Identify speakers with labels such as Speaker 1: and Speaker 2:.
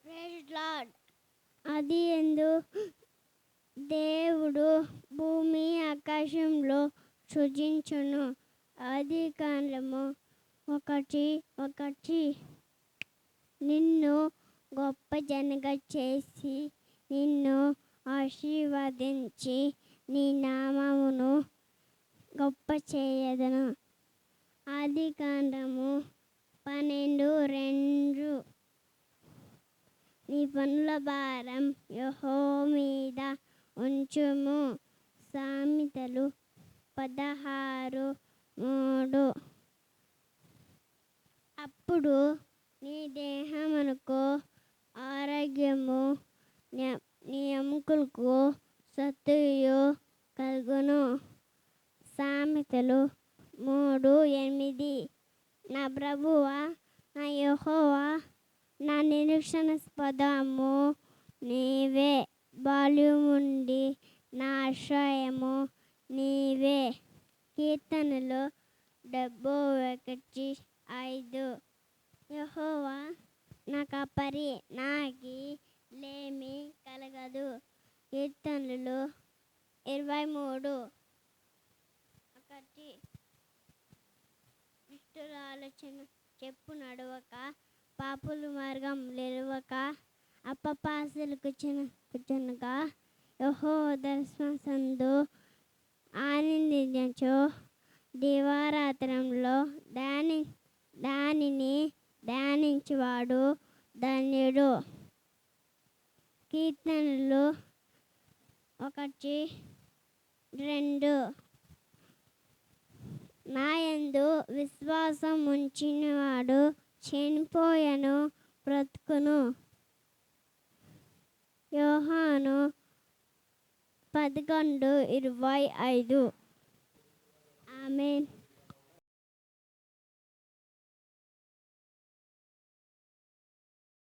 Speaker 1: Praise lord. అది ఎందు దేవుడు భూమి ఆకాశంలో సృజించును. ఆది కాండము 1:1 నిన్ను గొప్ప జనగా చేసి నిన్ను ఆశీర్వదించి నీ నామమును గొప్ప చేయదను. ఆది కాండము 12:2 నీ పనుల భారం యెహోవా మీద ఉంచుము. సామెతలు 16:3 అప్పుడు నీ దేహమునకు ఆరోగ్యము, నీ ఎముకలకు సత్తుయు కలుగును. సామెతలు 3:8 నా ప్రభువా, నా యెహోవా, నా నిరీక్షణాస్పదము నీవే. బాల్యముండి నా ఆశ్రయము నీవే. కీర్తనలు 71:5 యెహోవా నా కాపరి, నాకి లేమి కలగదు. కీర్తనలు 23:1 దుష్టుల ఆలోచన చెప్పు నడవక, పాపుల మార్గం నిలవక, అపవాసులు కూర్చునక, యెహోవా దర్శనమందు ఆనందించుచు దివారాత్రములు దానిని ధ్యానించువాడు ధన్యుడు. కీర్తనలు 1:2 నా యందు విశ్వాసం ఉంచినవాడు చనిపోయను బ్రతుకును. యోహాను 11:25 ఆమేన్.